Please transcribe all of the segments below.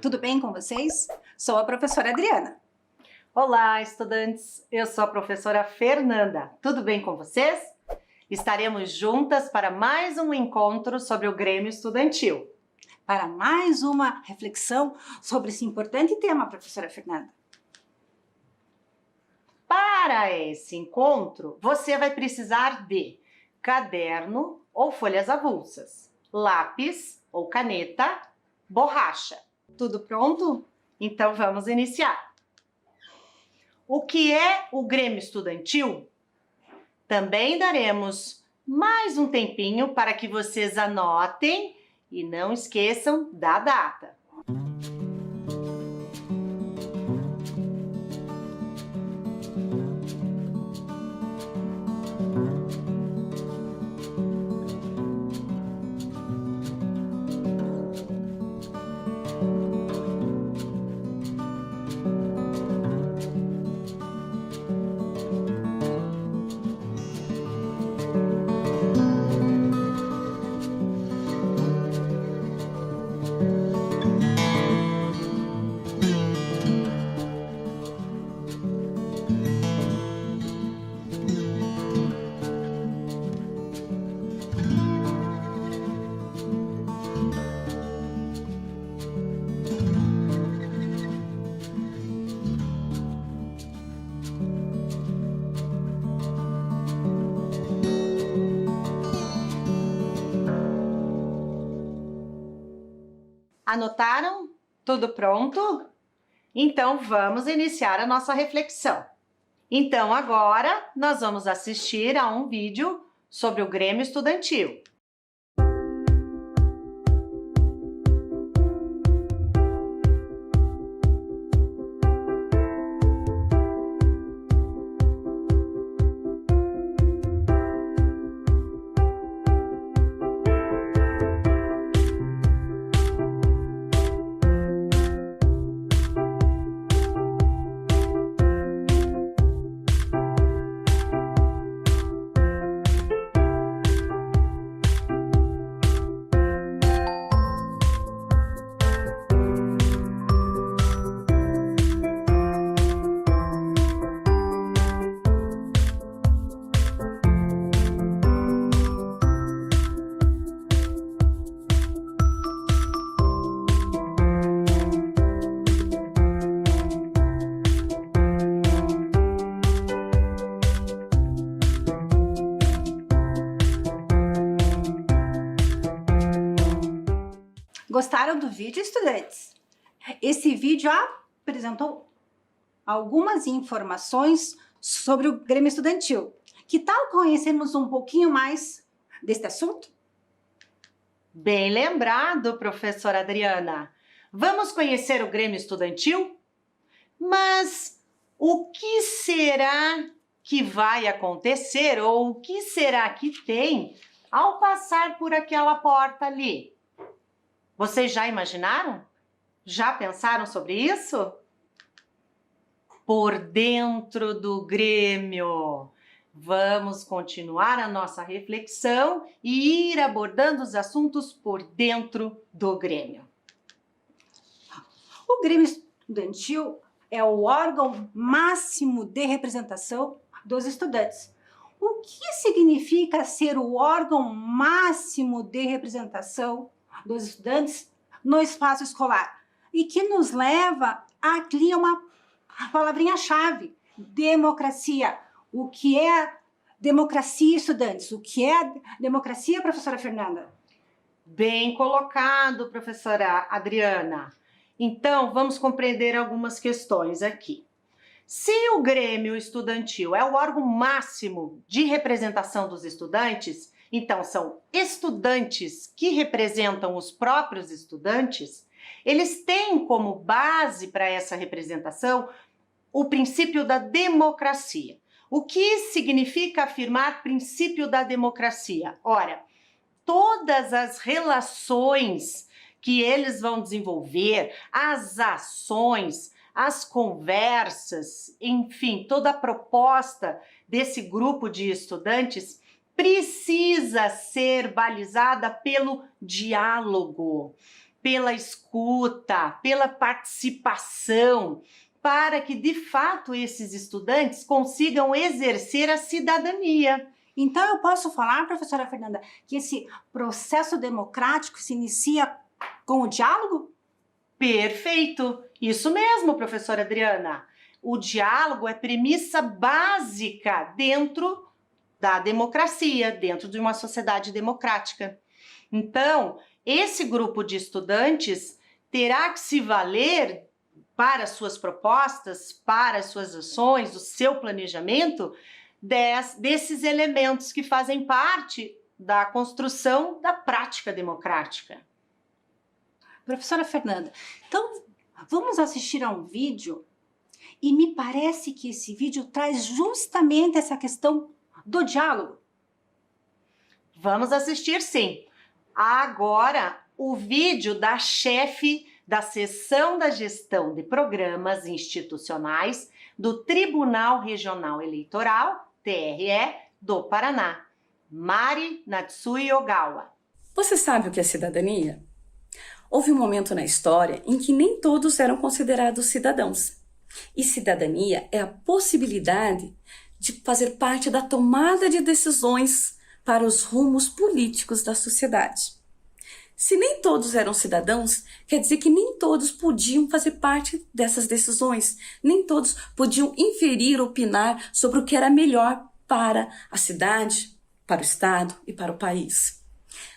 tudo bem com vocês? Sou a professora Adriana. Olá, estudantes! Eu sou a professora Fernanda. Tudo bem com vocês? Estaremos juntas para mais um encontro sobre o Grêmio Estudantil. Para mais uma reflexão sobre esse importante tema, professora Fernanda. Para esse encontro, você vai precisar de caderno ou folhas avulsas, lápis ou caneta, borracha. Tudo pronto? Então vamos iniciar. O que é o Grêmio Estudantil? Também daremos mais um tempinho para que vocês anotem e não esqueçam da data. Anotaram? Tudo pronto? Então vamos iniciar a nossa reflexão. Então agora nós vamos assistir a um vídeo sobre o Grêmio Estudantil. Gostaram do vídeo, estudantes? Esse vídeo apresentou algumas informações sobre o Grêmio Estudantil. Que tal conhecermos um pouquinho mais deste assunto? Bem lembrado, professora Adriana. Vamos conhecer o Grêmio Estudantil? Mas o que será que vai acontecer ou o que será que tem ao passar por aquela porta ali? Vocês já imaginaram? Já pensaram sobre isso? Por dentro do Grêmio. Vamos continuar a nossa reflexão e ir abordando os assuntos por dentro do Grêmio. O Grêmio Estudantil é o órgão máximo de representação dos estudantes. O que significa ser o órgão máximo de representação dos estudantes no espaço escolar? E que nos leva a criar uma palavrinha-chave: democracia. O que é democracia, estudantes? O que é democracia, professora Fernanda? Bem colocado, professora Adriana. Então, vamos compreender algumas questões aqui. Se o Grêmio Estudantil é o órgão máximo de representação dos estudantes, então são estudantes que representam os próprios estudantes, eles têm como base para essa representação o princípio da democracia. O que significa afirmar princípio da democracia? Ora, todas as relações que eles vão desenvolver, as ações, as conversas, enfim, toda a proposta desse grupo de estudantes precisa ser balizada pelo diálogo. pela escuta, pela participação, para que de fato esses estudantes consigam exercer a cidadania. Então eu posso falar, professora Fernanda, que esse processo democrático se inicia com o diálogo? Perfeito! Isso mesmo, professora Adriana. O diálogo é premissa básica dentro da democracia, dentro de uma sociedade democrática. Então, esse grupo de estudantes terá que se valer para suas propostas, para as suas ações, do seu planejamento, desses elementos que fazem parte da construção da prática democrática. Professora Fernanda, então vamos assistir a um vídeo e me parece que esse vídeo traz justamente essa questão do diálogo. Vamos assistir sim. Agora, o vídeo da chefe da Seção da Gestão de Programas Institucionais do Tribunal Regional Eleitoral, TRE, do Paraná, Mari Natsui Ogawa. Você sabe o que é cidadania? Houve um momento na história em que nem todos eram considerados cidadãos. E cidadania é a possibilidade de fazer parte da tomada de decisões para os rumos políticos da sociedade. Se nem todos eram cidadãos, quer dizer que nem todos podiam fazer parte dessas decisões, nem todos podiam inferir, opinar sobre o que era melhor para a cidade, para o estado e para o país.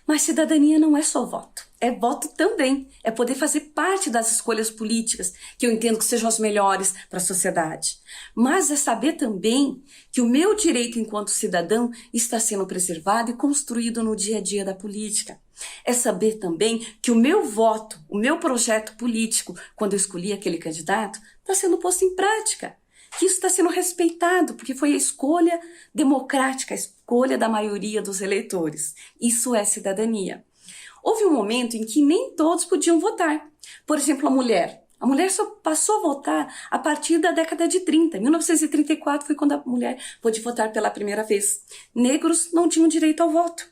Mas cidadania não é só voto, é voto também, é poder fazer parte das escolhas políticas, que eu entendo que sejam as melhores para a sociedade. Mas é saber também que o meu direito enquanto cidadão está sendo preservado e construído no dia a dia da política. É saber também que o meu voto, o meu projeto político, quando eu escolhi aquele candidato, está sendo posto em prática. Que isso está sendo respeitado, porque foi a escolha democrática, a escolha da maioria dos eleitores. Isso é cidadania. Houve um momento em que nem todos podiam votar. Por exemplo, a mulher. A mulher só passou a votar a partir da década de 30. 1934 foi quando a mulher pôde votar pela primeira vez. Negros não tinham direito ao voto.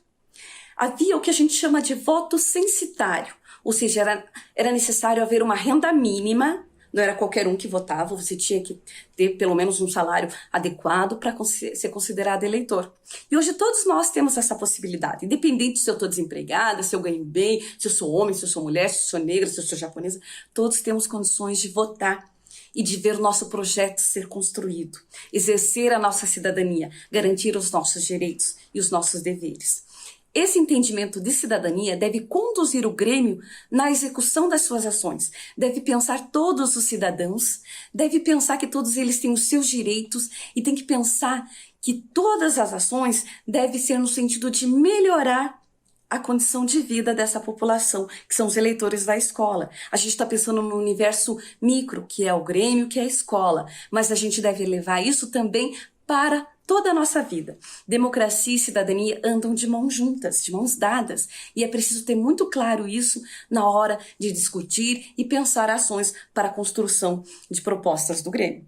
Havia o que a gente chama de voto censitário, ou seja, era necessário haver uma renda mínima. Não era qualquer um que votava, você tinha que ter pelo menos um salário adequado para ser considerado eleitor. E hoje todos nós temos essa possibilidade, independente se eu estou desempregada, se eu ganho bem, se eu sou homem, se eu sou mulher, se eu sou negra, se eu sou japonesa, todos temos condições de votar e de ver o nosso projeto ser construído, exercer a nossa cidadania, garantir os nossos direitos e os nossos deveres. Esse entendimento de cidadania deve conduzir o Grêmio na execução das suas ações. Deve pensar todos os cidadãos, deve pensar que todos eles têm os seus direitos e tem que pensar que todas as ações devem ser no sentido de melhorar a condição de vida dessa população, que são os eleitores da escola. A gente está pensando no universo micro, que é o Grêmio, que é a escola, mas a gente deve levar isso também para toda a nossa vida. Democracia e cidadania andam de mãos juntas, de mãos dadas, e é preciso ter muito claro isso na hora de discutir e pensar ações para a construção de propostas do Grêmio.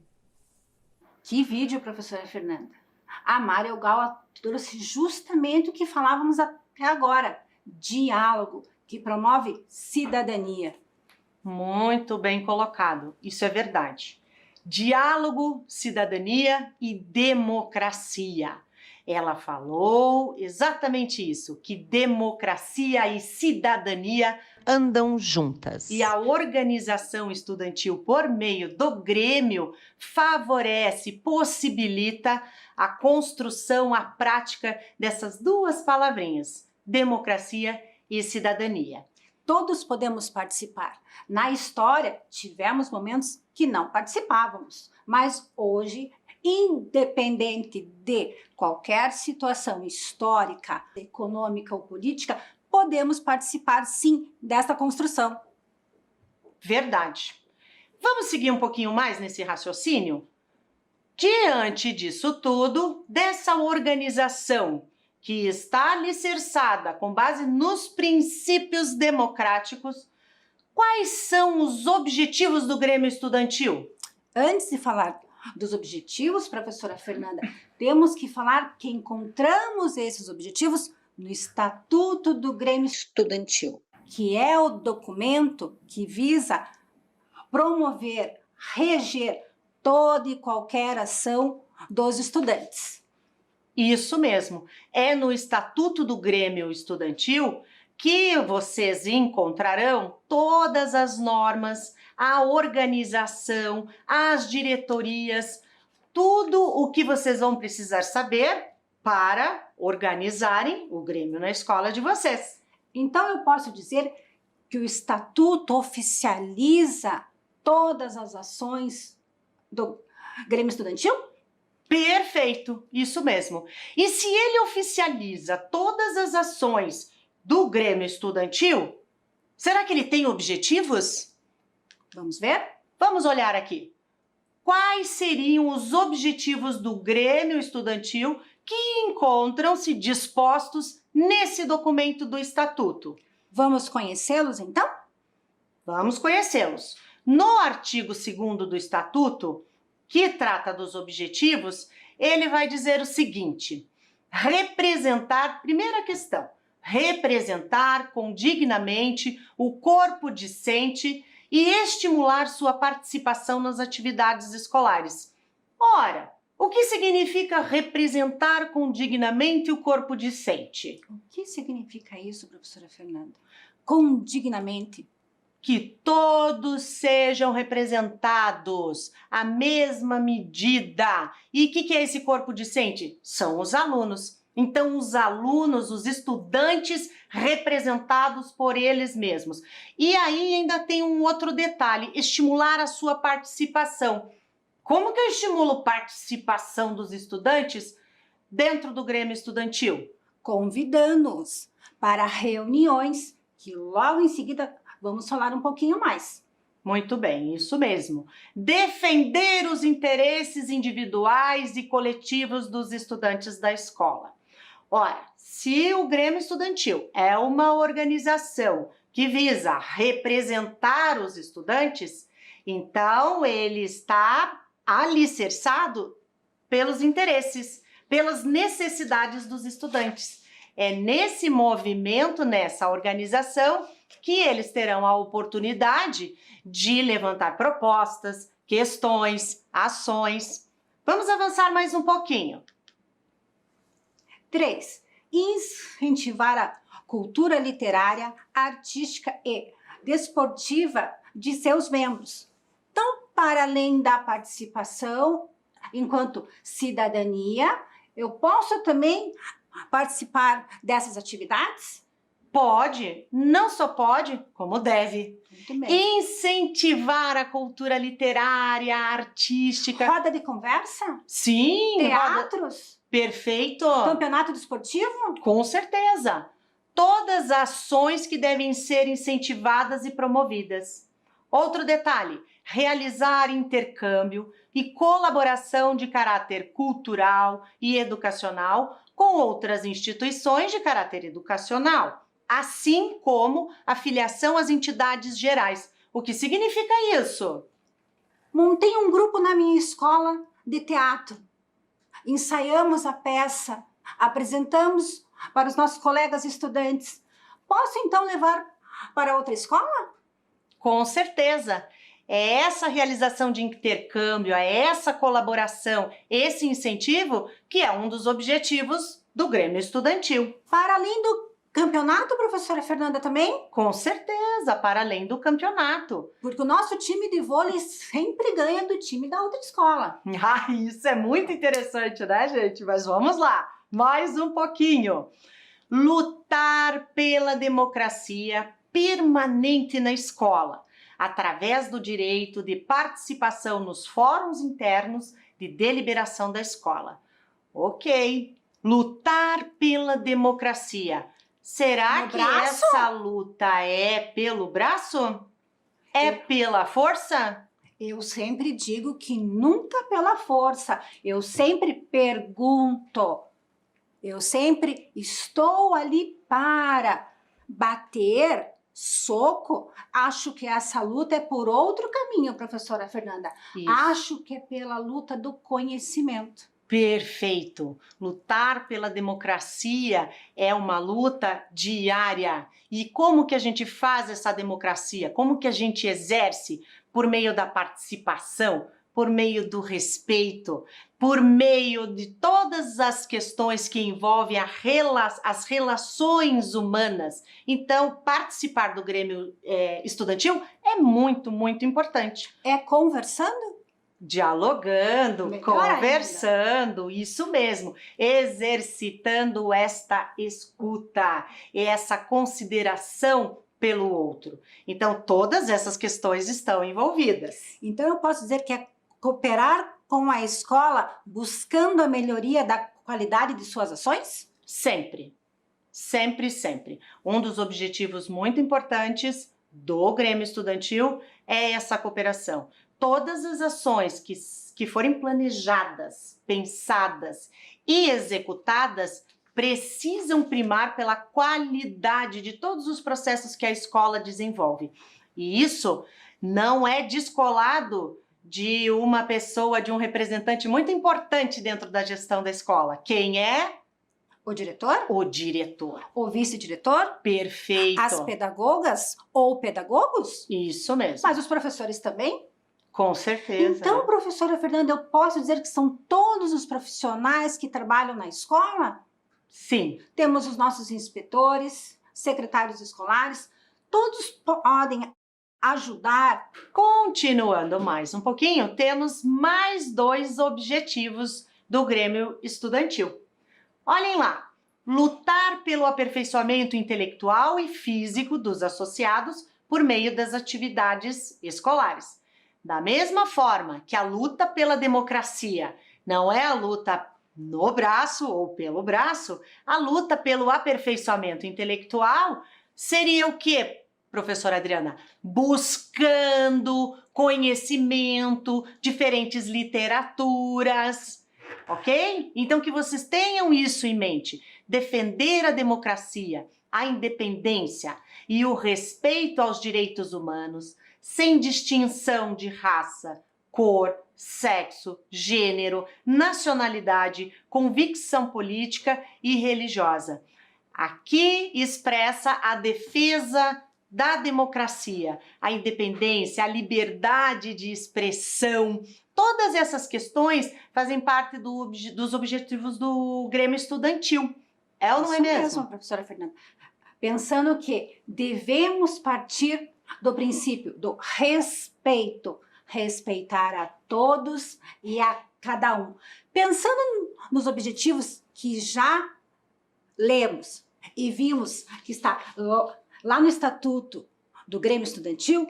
Que vídeo, professora Fernanda. A Mari Ogawa trouxe justamente o que falávamos até agora, diálogo, que promove cidadania. Muito bem colocado, isso é verdade. Diálogo, cidadania e democracia. Ela falou exatamente isso, que democracia e cidadania andam juntas. E a organização estudantil, por meio do Grêmio, favorece, possibilita a construção, a prática dessas duas palavrinhas, democracia e cidadania. Todos podemos participar. Na história, tivemos momentos que não participávamos, mas hoje, independente de qualquer situação histórica, econômica ou política, podemos participar sim dessa construção. Verdade. Vamos seguir um pouquinho mais nesse raciocínio? Diante disso tudo, dessa organização que está alicerçada com base nos princípios democráticos, quais são os objetivos do Grêmio Estudantil? Antes de falar dos objetivos, professora Fernanda, temos que falar que encontramos esses objetivos no Estatuto do Grêmio Estudantil. que é o documento que visa promover, reger toda e qualquer ação dos estudantes. Isso mesmo, é no Estatuto do Grêmio Estudantil que vocês encontrarão todas as normas, a organização, as diretorias, tudo o que vocês vão precisar saber para organizarem o Grêmio na escola de vocês. Então, eu posso dizer que o Estatuto oficializa todas as ações do Grêmio Estudantil? Perfeito, isso mesmo. E se ele oficializa todas as ações do Grêmio Estudantil, será que ele tem objetivos? Vamos ver? Vamos olhar aqui. Quais seriam os objetivos do Grêmio Estudantil que encontram-se dispostos nesse documento do Estatuto? Vamos conhecê-los, então? Vamos conhecê-los. No artigo 2º do Estatuto, que trata dos objetivos, ele vai dizer o seguinte: representar, primeira questão, representar condignamente o corpo discente e estimular sua participação nas atividades escolares. Ora, o que significa representar condignamente o corpo discente? O que significa isso, professora Fernanda? Condignamente. Que todos sejam representados à mesma medida. E o que é esse corpo discente? São os alunos. Então, os alunos, os estudantes representados por eles mesmos. E aí ainda tem um outro detalhe, estimular a sua participação. Como que eu estimulo participação dos estudantes dentro do Grêmio Estudantil? Convidando-os para reuniões que logo em seguida vamos falar um pouquinho mais. Muito bem, isso mesmo. Defender os interesses individuais e coletivos dos estudantes da escola. Ora, se o Grêmio Estudantil é uma organização que visa representar os estudantes, então ele está alicerçado pelos interesses, pelas necessidades dos estudantes. É nesse movimento, nessa organização, que eles terão a oportunidade de levantar propostas, questões, ações. Vamos avançar mais um pouquinho. 3. Incentivar a cultura literária, artística e desportiva de seus membros. Então, para além da participação enquanto cidadania, eu posso também participar dessas atividades? Pode, não só pode, como deve. Muito bem. Incentivar a cultura literária, artística. Roda de conversa? Sim, Teatros? Perfeito. Campeonato desportivo? Com certeza. Todas as ações que devem ser incentivadas e promovidas. Outro detalhe, realizar intercâmbio e colaboração de caráter cultural e educacional com outras instituições de caráter educacional, assim como a filiação às entidades gerais. O que significa isso? Montei um grupo na minha escola de teatro. Ensaiamos a peça, apresentamos para os nossos colegas estudantes. Posso então levar para outra escola? Com certeza. É essa realização de intercâmbio, é essa colaboração, esse incentivo que é um dos objetivos do Grêmio Estudantil. Para além do campeonato, professora Fernanda, também? Com certeza, para além do campeonato. Porque o nosso time de vôlei sempre ganha do time da outra escola. Ah, isso é muito interessante, né, gente? Mas vamos lá, mais um pouquinho. Lutar pela democracia permanente na escola, através do direito de participação nos fóruns internos de deliberação da escola. Ok, lutar pela democracia. Será que essa luta é pelo braço? É pela força? Eu sempre digo que nunca pela força. Eu sempre pergunto. Eu sempre estou ali para bater, soco. Acho que essa luta é por outro caminho, professora Fernanda. Isso. Acho que é pela luta do conhecimento. Perfeito! Lutar pela democracia é uma luta diária. E como que a gente faz essa democracia? Como que a gente exerce? Por meio da participação, por meio do respeito, por meio de todas as questões que envolvem as relações humanas. Então, participar do Grêmio Estudantil é muito, muito importante. É conversando? Dialogando, Melhor conversando, isso mesmo, exercitando esta escuta, essa consideração pelo outro. Então, todas essas questões estão envolvidas. Então, eu posso dizer que é cooperar com a escola buscando a melhoria da qualidade de suas ações? Sempre, sempre, sempre. Um dos objetivos muito importantes do Grêmio Estudantil é essa cooperação. Todas as ações que forem planejadas, pensadas e executadas precisam primar pela qualidade de todos os processos que a escola desenvolve. E isso não é descolado de uma pessoa, de um representante muito importante dentro da gestão da escola. Quem é? O diretor? O diretor. O vice-diretor? Perfeito. As pedagogas ou pedagogos? Isso mesmo. Mas os professores também? Com certeza. Então, professora Fernanda, eu posso dizer que são todos os profissionais que trabalham na escola? Sim. Temos os nossos inspetores, secretários escolares, todos podem ajudar. Continuando mais um pouquinho, temos mais 2 objetivos do Grêmio Estudantil. Olhem lá, lutar pelo aperfeiçoamento intelectual e físico dos associados por meio das atividades escolares. Da mesma forma que a luta pela democracia não é a luta no braço ou pelo braço, a luta pelo aperfeiçoamento intelectual seria o quê, professora Adriana? Buscando conhecimento, diferentes literaturas, ok? Então que vocês tenham isso em mente. Defender a democracia, a independência e o respeito aos direitos humanos, sem distinção de raça, cor, sexo, gênero, nacionalidade, convicção política e religiosa. Aqui expressa a defesa da democracia, a independência, a liberdade de expressão. Todas essas questões fazem parte dos objetivos do Grêmio Estudantil. É ou não é mesmo? Professora Fernanda. Pensando que devemos partir do princípio do respeito, respeitar a todos e a cada um. Pensando nos objetivos que já lemos e vimos que está lá no Estatuto do Grêmio Estudantil,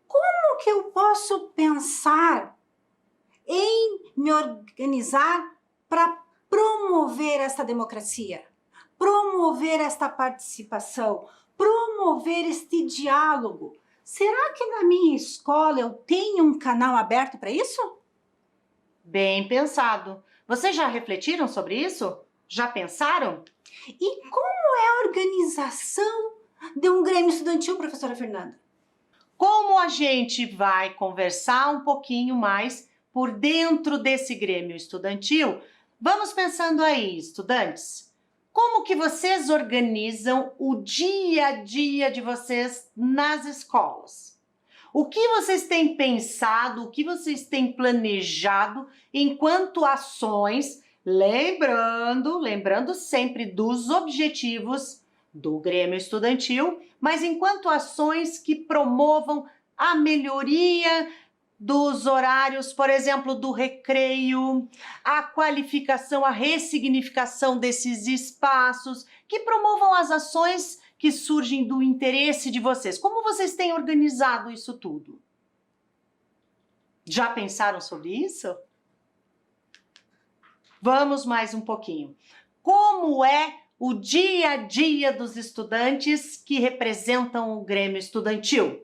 como que eu posso pensar em me organizar para promover essa democracia, promover esta participação, promover este diálogo? Será que na minha escola eu tenho um canal aberto para isso? Bem pensado. Vocês já refletiram sobre isso? Já pensaram? E como é a organização de um Grêmio Estudantil, professora Fernanda? Como a gente vai conversar um pouquinho mais por dentro desse Grêmio Estudantil, vamos pensando aí, estudantes. Como que vocês organizam o dia a dia de vocês nas escolas? O que vocês têm pensado, o que vocês têm planejado enquanto ações, lembrando sempre dos objetivos do Grêmio Estudantil, mas enquanto ações que promovam a melhoria dos horários, por exemplo, do recreio, a qualificação, a ressignificação desses espaços, que promovam as ações que surgem do interesse de vocês. Como vocês têm organizado isso tudo? Já pensaram sobre isso? Vamos mais um pouquinho. Como é o dia a dia dos estudantes que representam o Grêmio Estudantil?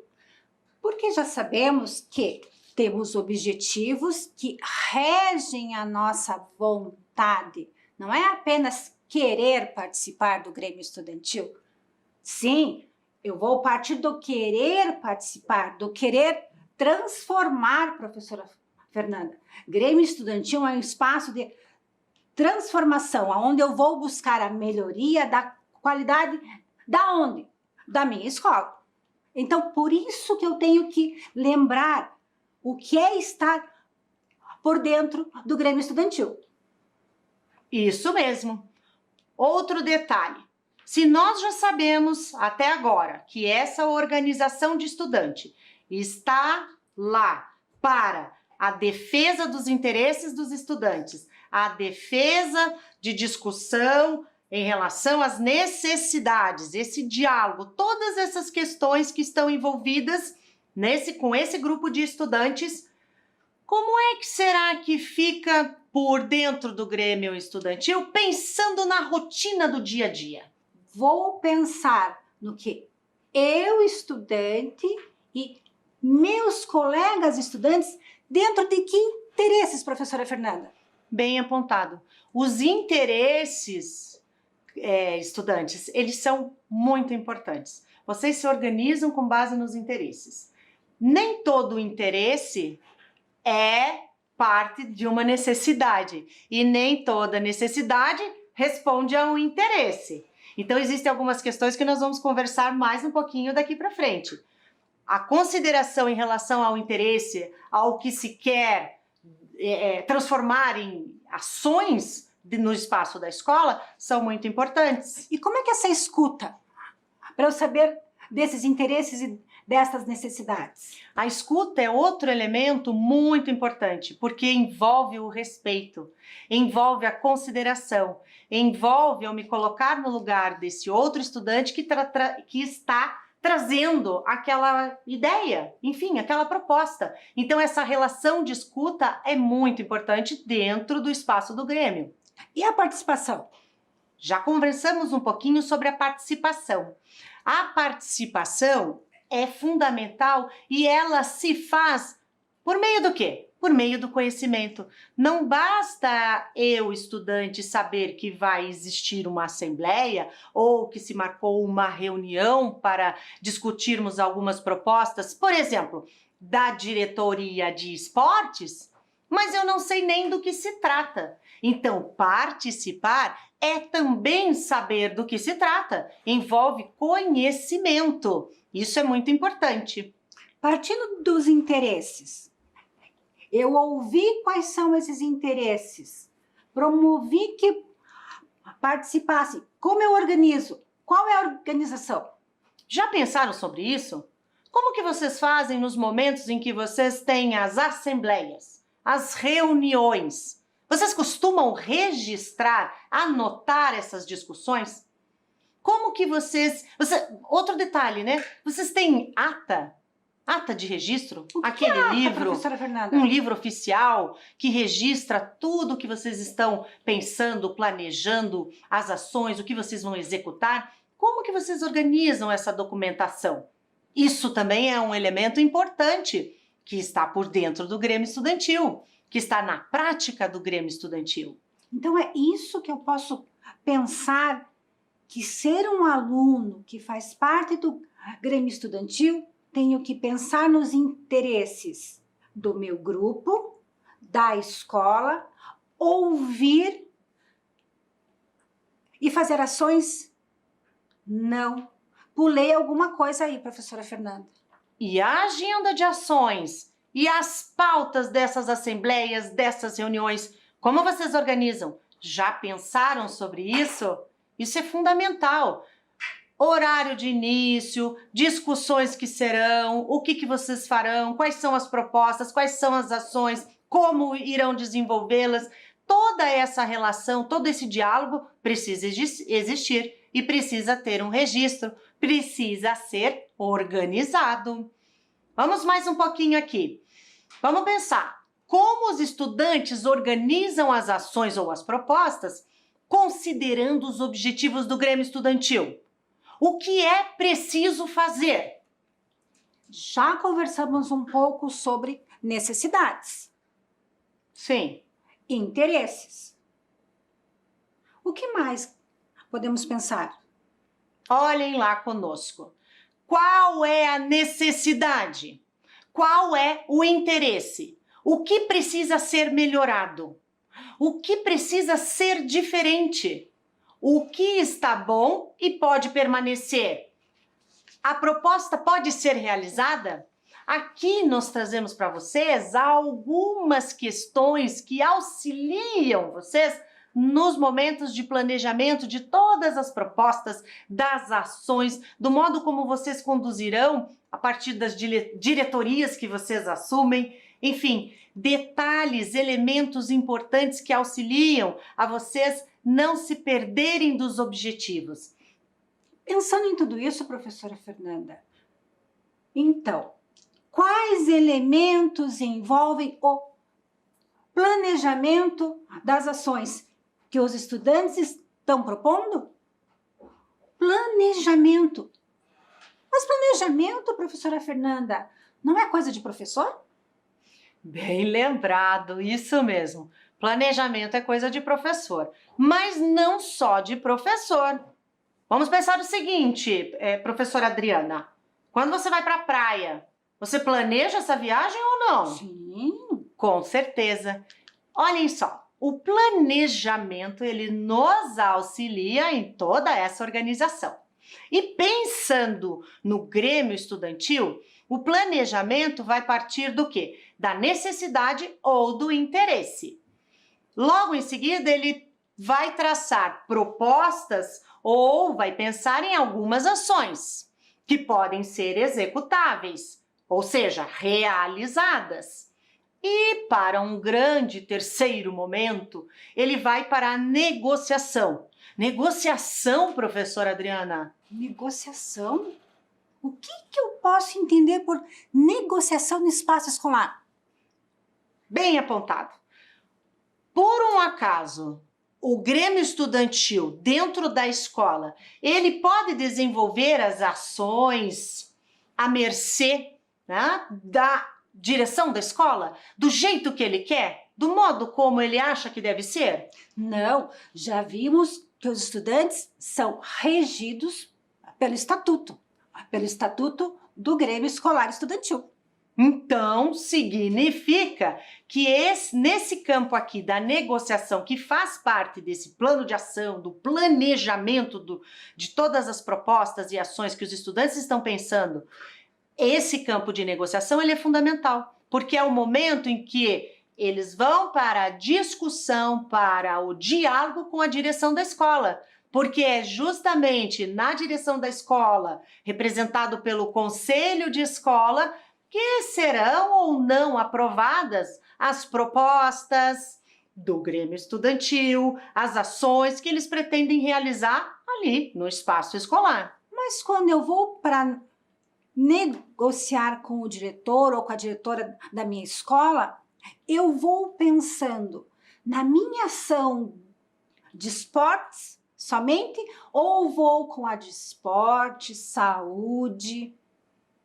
Porque já sabemos que temos objetivos que regem a nossa vontade. Não é apenas querer participar do Grêmio Estudantil. Sim, eu vou partir do querer participar, do querer transformar, professora Fernanda. Grêmio Estudantil é um espaço de transformação, aonde eu vou buscar a melhoria da qualidade da onde? Da minha escola. Então, por isso que eu tenho que lembrar o que é estar por dentro do Grêmio Estudantil. Isso mesmo. Outro detalhe. Se nós já sabemos até agora que essa organização de estudante está lá para a defesa dos interesses dos estudantes, a defesa de discussão em relação às necessidades, esse diálogo, todas essas questões que estão envolvidas com esse grupo de estudantes, como é que será que fica por dentro do Grêmio Estudantil, pensando na rotina do dia a dia? Vou pensar no que eu, estudante, e meus colegas estudantes, dentro de que interesses, professora Fernanda? Bem apontado. Os interesses, estudantes, eles são muito importantes. Vocês se organizam com base nos interesses. Nem todo interesse é parte de uma necessidade e nem toda necessidade responde a um interesse. Então, existem algumas questões que nós vamos conversar mais um pouquinho daqui para frente. A consideração em relação ao interesse, ao que se quer transformar em ações no espaço da escola, são muito importantes. E como é que essa escuta, para eu saber desses interesses e dessas necessidades? A escuta é outro elemento muito importante, porque envolve o respeito, envolve a consideração, envolve eu me colocar no lugar desse outro estudante que está trazendo aquela ideia, enfim, aquela proposta. Então, essa relação de escuta é muito importante dentro do espaço do Grêmio. E a participação? Já conversamos um pouquinho sobre a participação. A participação é fundamental e ela se faz por meio do quê? Por meio do conhecimento. Não basta eu, estudante, saber que vai existir uma assembleia ou que se marcou uma reunião para discutirmos algumas propostas, por exemplo, da diretoria de esportes, mas eu não sei nem do que se trata. Então, participar é também saber do que se trata, envolve conhecimento. Isso é muito importante. Partindo dos interesses, eu ouvi quais são esses interesses, promovi que participasse. Como eu organizo? Qual é a organização? Já pensaram sobre isso? Como que vocês fazem nos momentos em que vocês têm as assembleias, as reuniões? Vocês costumam registrar, anotar essas discussões? Como que outro detalhe, né? Vocês têm ata de registro? Aquele livro, professora Fernanda? Um livro oficial que registra tudo o que vocês estão pensando, planejando, as ações, o que vocês vão executar. Como que vocês organizam essa documentação? Isso também é um elemento importante que está por dentro do Grêmio Estudantil, que está na prática do Grêmio Estudantil. Então é isso que eu posso pensar, que ser um aluno que faz parte do Grêmio Estudantil, tenho que pensar nos interesses do meu grupo, da escola, ouvir e fazer ações? Não. Pulei alguma coisa aí, professora Fernanda. E a agenda de ações e as pautas dessas assembleias, dessas reuniões, como vocês organizam? Já pensaram sobre isso? Isso é fundamental. Horário de início, discussões que serão, o que vocês farão, quais são as propostas, quais são as ações, como irão desenvolvê-las. Toda essa relação, todo esse diálogo precisa existir e precisa ter um registro, precisa ser organizado. Vamos mais um pouquinho aqui. Vamos pensar como os estudantes organizam as ações ou as propostas considerando os objetivos do Grêmio Estudantil. O que é preciso fazer? Já conversamos um pouco sobre necessidades. Sim. Interesses. O que mais podemos pensar? Olhem lá conosco. Qual é a necessidade? Qual é o interesse? O que precisa ser melhorado? O que precisa ser diferente? O que está bom e pode permanecer? A proposta pode ser realizada? Aqui nós trazemos para vocês algumas questões que auxiliam vocês nos momentos de planejamento de todas as propostas, das ações, do modo como vocês conduzirão a partir das diretorias que vocês assumem, enfim, detalhes, elementos importantes que auxiliam a vocês não se perderem dos objetivos. Pensando em tudo isso, professora Fernanda, então, quais elementos envolvem o planejamento das ações que os estudantes estão propondo? Planejamento. Mas planejamento, professora Fernanda, não é coisa de professor? Bem lembrado, isso mesmo. Planejamento é coisa de professor, mas não só de professor. Vamos pensar o seguinte, professora Adriana, quando você vai para a praia, você planeja essa viagem ou não? Sim. Com certeza. Olhem só, o planejamento ele nos auxilia em toda essa organização. E pensando no Grêmio Estudantil, o planejamento vai partir do quê? Da necessidade ou do interesse. Logo em seguida, ele vai traçar propostas ou vai pensar em algumas ações que podem ser executáveis, ou seja, realizadas. E para um grande terceiro momento, ele vai para a negociação. Negociação, professora Adriana? Negociação? O que eu posso entender por negociação no espaço escolar? Bem apontado. Por um acaso, o Grêmio Estudantil dentro da escola, ele pode desenvolver as ações à mercê, né, da direção da escola, do jeito que ele quer, do modo como ele acha que deve ser? Não, já vimos que os estudantes são regidos pelo estatuto do Grêmio Escolar Estudantil. Então, significa que nesse campo aqui da negociação, que faz parte desse plano de ação, do planejamento de todas as propostas e ações que os estudantes estão pensando, esse campo de negociação ele é fundamental, porque é o momento em que eles vão para a discussão, para o diálogo com a direção da escola, porque é justamente na direção da escola, representado pelo conselho de escola, que serão ou não aprovadas as propostas do Grêmio Estudantil, as ações que eles pretendem realizar ali no espaço escolar. Mas quando eu vou para negociar com o diretor ou com a diretora da minha escola, eu vou pensando na minha ação de esportes somente ou vou com a de esporte, saúde?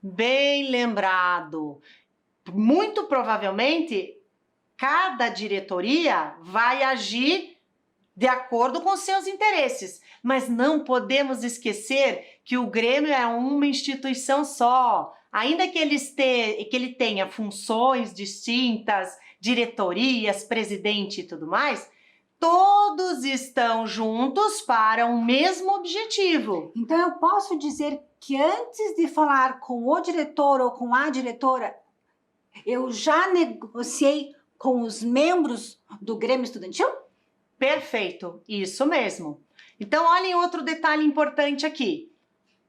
Bem lembrado. Muito provavelmente, cada diretoria vai agir de acordo com seus interesses, mas não podemos esquecer que o Grêmio é uma instituição só. Ainda que ele tenha funções distintas, diretorias, presidente e tudo mais, todos estão juntos para o mesmo objetivo. Então eu posso dizer que antes de falar com o diretor ou com a diretora, eu já negociei com os membros do Grêmio Estudantil? Perfeito, isso mesmo. Então, olhem outro detalhe importante aqui.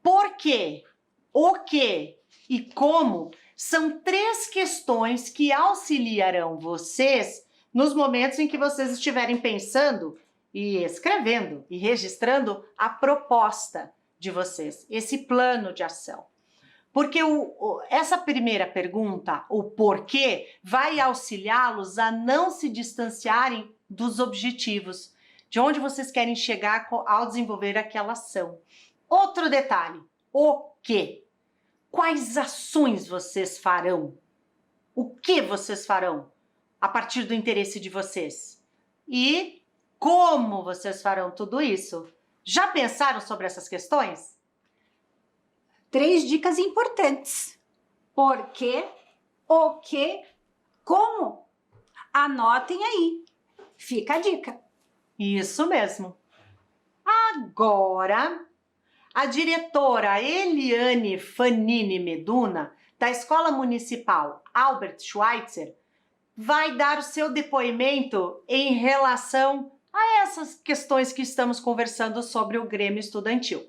Por quê, o que e como são três questões que auxiliarão vocês nos momentos em que vocês estiverem pensando e escrevendo e registrando a proposta de vocês, esse plano de ação. Porque essa primeira pergunta, o porquê, vai auxiliá-los a não se distanciarem dos objetivos, de onde vocês querem chegar ao desenvolver aquela ação. Outro detalhe, o quê? Quais ações vocês farão? O que vocês farão a partir do interesse de vocês? E como vocês farão tudo isso? Já pensaram sobre essas questões? 3 dicas importantes. Por quê, o que, como. Anotem aí. Fica a dica. Isso mesmo. Agora, a diretora Eliane Fanini Meduna, da Escola Municipal Albert Schweitzer, vai dar o seu depoimento em relação a essas questões que estamos conversando sobre o Grêmio Estudantil.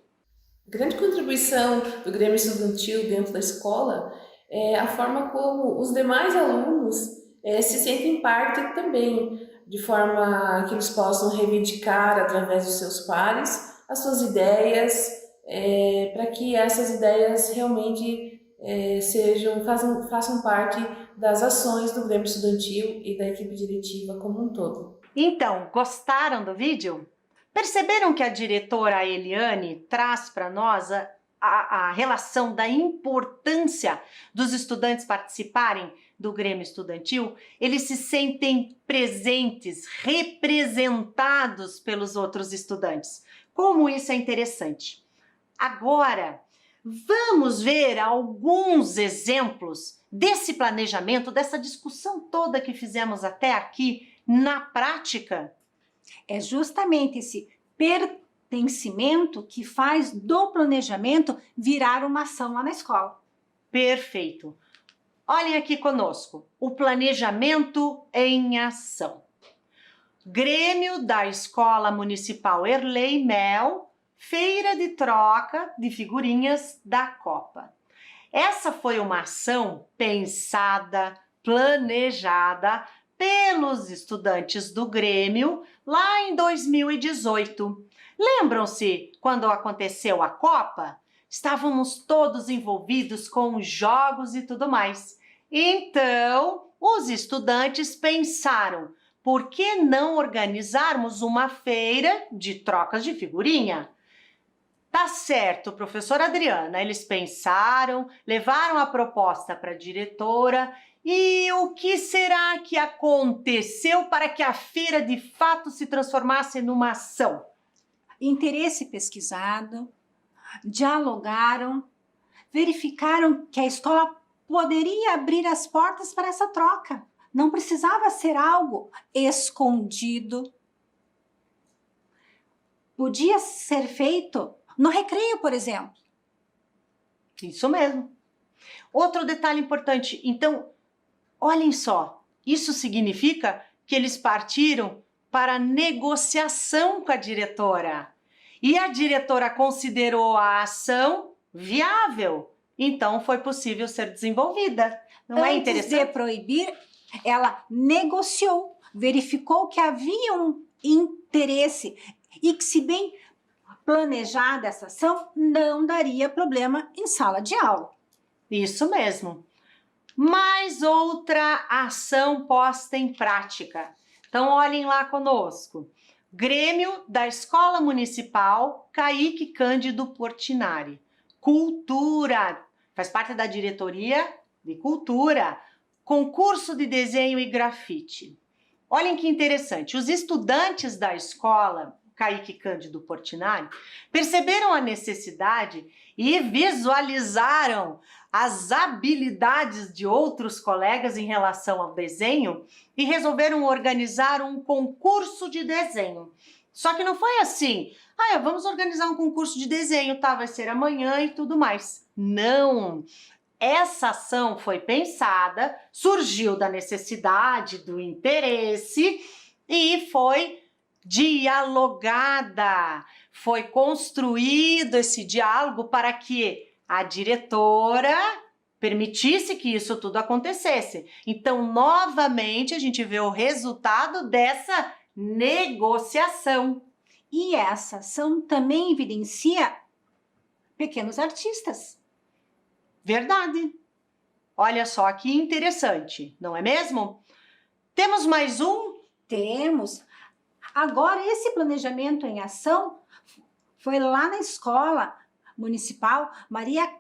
Grande contribuição do Grêmio Estudantil dentro da escola é a forma como os demais alunos se sentem parte também, de forma que eles possam reivindicar através dos seus pares as suas ideias, para que essas ideias realmente façam parte das ações do Grêmio Estudantil e da equipe diretiva como um todo. Então, gostaram do vídeo? Perceberam que a diretora Eliane traz para nós a relação da importância dos estudantes participarem do Grêmio Estudantil? Eles se sentem presentes, representados pelos outros estudantes. Como isso é interessante. Agora, vamos ver alguns exemplos desse planejamento, dessa discussão toda que fizemos até aqui na prática? É justamente esse pertencimento que faz do planejamento virar uma ação lá na escola. Perfeito. Olhem aqui conosco, o planejamento em ação. Grêmio da Escola Municipal Erlei Mel, feira de troca de figurinhas da Copa. Essa foi uma ação pensada, planejada pelos estudantes do Grêmio lá em 2018. Lembram-se quando aconteceu a Copa? Estávamos todos envolvidos com os jogos e tudo mais. Então, os estudantes pensaram, por que não organizarmos uma feira de trocas de figurinha? Tá certo, professora Adriana, eles pensaram, levaram a proposta para a diretora. E o que será que aconteceu para que a feira de fato se transformasse numa ação? Interesse pesquisado, dialogaram, verificaram que a escola poderia abrir as portas para essa troca. Não precisava ser algo escondido. Podia ser feito no recreio, por exemplo. Isso mesmo. Outro detalhe importante, então, olhem só, isso significa que eles partiram para negociação com a diretora. E a diretora considerou a ação viável. Então, foi possível ser desenvolvida. Não é interessante? Antes de proibir, ela negociou, verificou que havia um interesse e que, se bem planejada essa ação, não daria problema em sala de aula. Isso mesmo. Mais outra ação posta em prática. Então, olhem lá conosco. Grêmio da Escola Municipal Caíque Cândido Portinari. Cultura. Faz parte da diretoria de cultura. Concurso de desenho e grafite. Olhem que interessante. Os estudantes da escola Caíque Cândido Portinari perceberam a necessidade e visualizaram as habilidades de outros colegas em relação ao desenho e resolveram organizar um concurso de desenho. Só que não foi assim, vamos organizar um concurso de desenho, tá? Vai ser amanhã e tudo mais. Não! Essa ação foi pensada, surgiu da necessidade, do interesse e foi dialogada. Foi construído esse diálogo para que a diretora permitisse que isso tudo acontecesse. Então, novamente, a gente vê o resultado dessa negociação. E essa ação também evidencia pequenos artistas. Verdade. Olha só que interessante, não é mesmo? Temos mais um? Temos. Agora, esse planejamento em ação foi lá na escola municipal Maria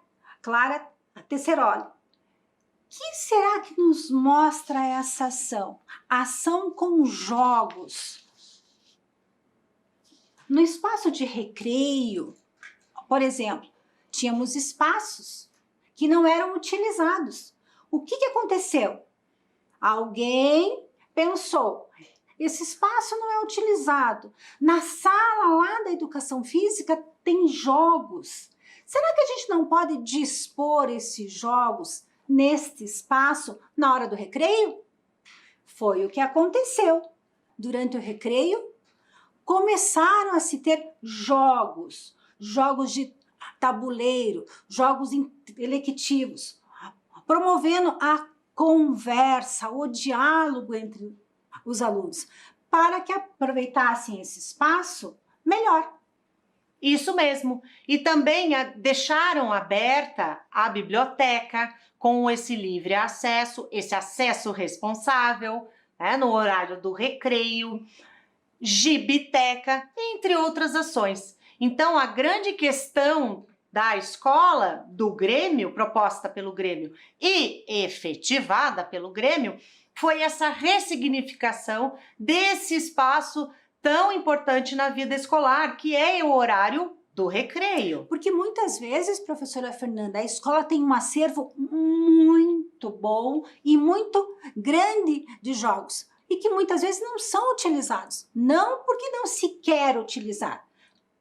Clara Tesseroli. O que será que nos mostra essa ação? Ação com jogos. No espaço de recreio, por exemplo, tínhamos espaços que não eram utilizados. O que aconteceu? Alguém pensou esse espaço não é utilizado. Na sala lá da educação física tem jogos. Será que a gente não pode dispor esses jogos neste espaço na hora do recreio? Foi o que aconteceu. Durante o recreio, começaram a se ter jogos de tabuleiro, jogos intelectivos, promovendo a conversa, o diálogo entre os alunos, para que aproveitassem esse espaço melhor. Isso mesmo. E também deixaram aberta a biblioteca com esse livre acesso, esse acesso responsável, né, no horário do recreio, gibiteca, entre outras ações. Então, a grande questão da escola, do Grêmio, proposta pelo Grêmio e efetivada pelo Grêmio, foi essa ressignificação desse espaço tão importante na vida escolar, que é o horário do recreio. Porque muitas vezes, professora Fernanda, a escola tem um acervo muito bom e muito grande de jogos e que muitas vezes não são utilizados. Não porque não se quer utilizar,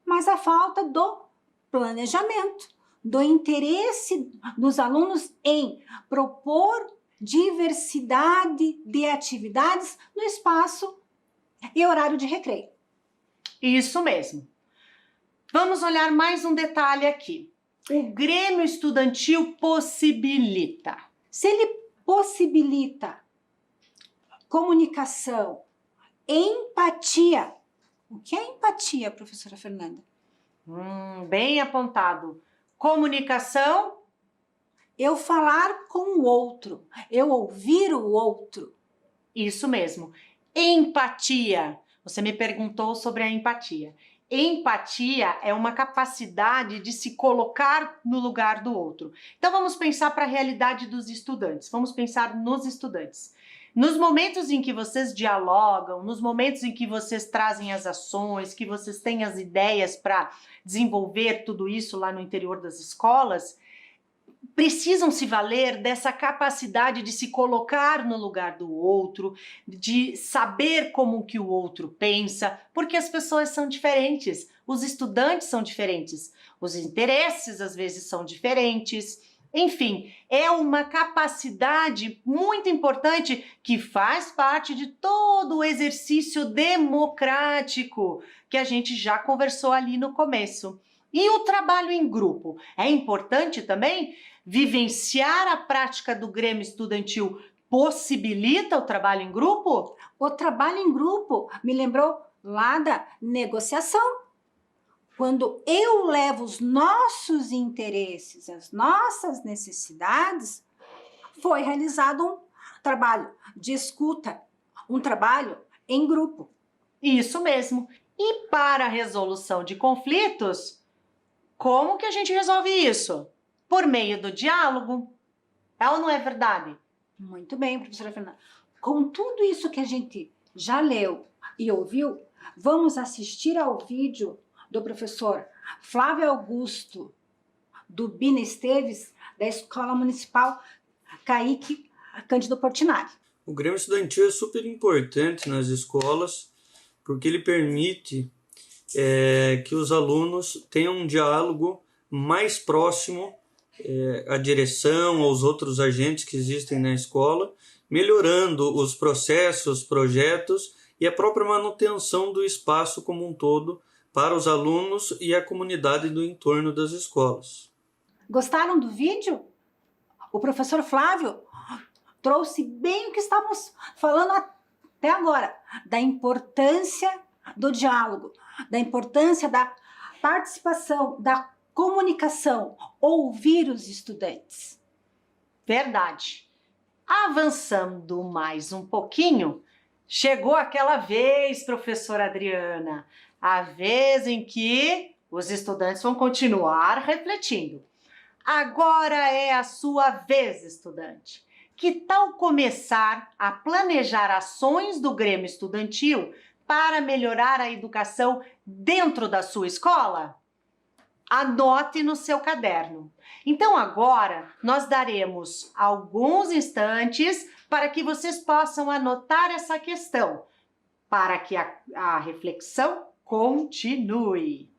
mas a falta do planejamento, do interesse dos alunos em propor diversidade de atividades no espaço e horário de recreio. Isso mesmo. Vamos olhar mais um detalhe aqui. O Grêmio Estudantil possibilita. Se ele possibilita comunicação, empatia. O que é empatia, professora Fernanda? Bem apontado. Comunicação. Eu falar com o outro, eu ouvir o outro. Isso mesmo. Empatia. Você me perguntou sobre a empatia. Empatia é uma capacidade de se colocar no lugar do outro. Então vamos pensar para a realidade dos estudantes. Vamos pensar nos estudantes. Nos momentos em que vocês dialogam, nos momentos em que vocês trazem as ações, que vocês têm as ideias para desenvolver tudo isso lá no interior das escolas, precisam se valer dessa capacidade de se colocar no lugar do outro, de saber como que o outro pensa, porque as pessoas são diferentes, os estudantes são diferentes, os interesses às vezes são diferentes. Enfim, é uma capacidade muito importante que faz parte de todo o exercício democrático que a gente já conversou ali no começo. E o trabalho em grupo é importante também? Vivenciar a prática do Grêmio Estudantil possibilita o trabalho em grupo? O trabalho em grupo me lembrou lá da negociação. Quando eu levo os nossos interesses, as nossas necessidades, foi realizado um trabalho de escuta, um trabalho em grupo. Isso mesmo. E para a resolução de conflitos, como que a gente resolve isso? Por meio do diálogo. É ou não é verdade? Muito bem, professora Fernanda. Com tudo isso que a gente já leu e ouviu, vamos assistir ao vídeo do professor Flávio Augusto, do Bina Esteves, da Escola Municipal Caíque Cândido Portinari. O Grêmio Estudantil é super importante nas escolas, porque ele permite que os alunos tenham um diálogo mais próximo à direção, aos outros agentes que existem na escola, melhorando os processos, projetos e a própria manutenção do espaço como um todo para os alunos e a comunidade do entorno das escolas. Gostaram do vídeo? O professor Flávio trouxe bem o que estávamos falando até agora, da importância do diálogo, da importância da participação, da comunicação, ouvir os estudantes. Verdade. Avançando mais um pouquinho, chegou aquela vez, professora Adriana, a vez em que os estudantes vão continuar refletindo. Agora é a sua vez, estudante. Que tal começar a planejar ações do Grêmio Estudantil para melhorar a educação dentro da sua escola? Anote no seu caderno. Então agora nós daremos alguns instantes para que vocês possam anotar essa questão, para que a reflexão continue.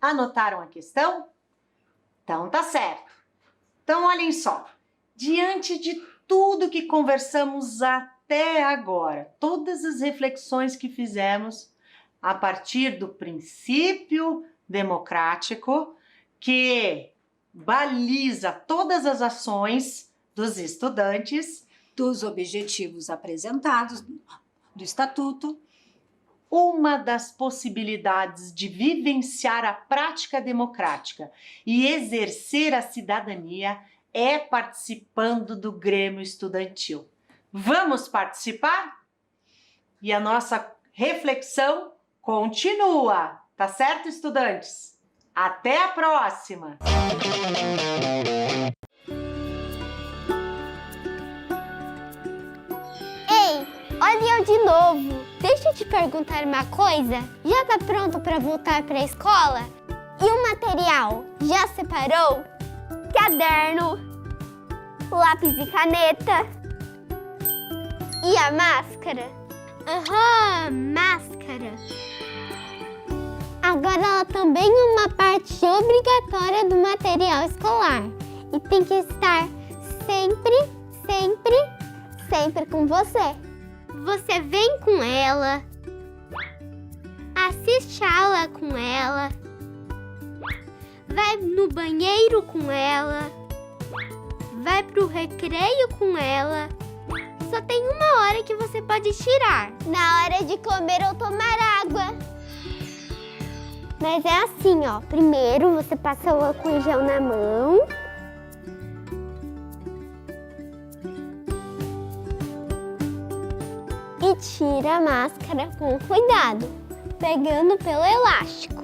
Anotaram a questão? Então tá certo. Então olhem só, diante de tudo que conversamos até agora, todas as reflexões que fizemos a partir do princípio democrático que baliza todas as ações dos estudantes, Dos objetivos apresentados do Estatuto, uma das possibilidades de vivenciar a prática democrática e exercer a cidadania é participando do Grêmio Estudantil. Vamos participar? E a nossa reflexão continua, tá certo, estudantes? Até a próxima! Ei, olha eu de novo! Deixa eu te perguntar uma coisa. Já tá pronto para voltar para a escola? E o material? Já separou? Caderno, lápis e caneta. E a máscara? Aham, máscara. Agora ela também é uma parte obrigatória do material escolar. E tem que estar sempre com você. Você vem com ela, assiste a aula com ela, vai no banheiro com ela, vai pro recreio com ela. Só tem uma hora que você pode tirar. Na hora de comer ou tomar água. Mas é assim, ó. Primeiro você passa o álcool em gel na mão. E tira a máscara com cuidado, pegando pelo elástico.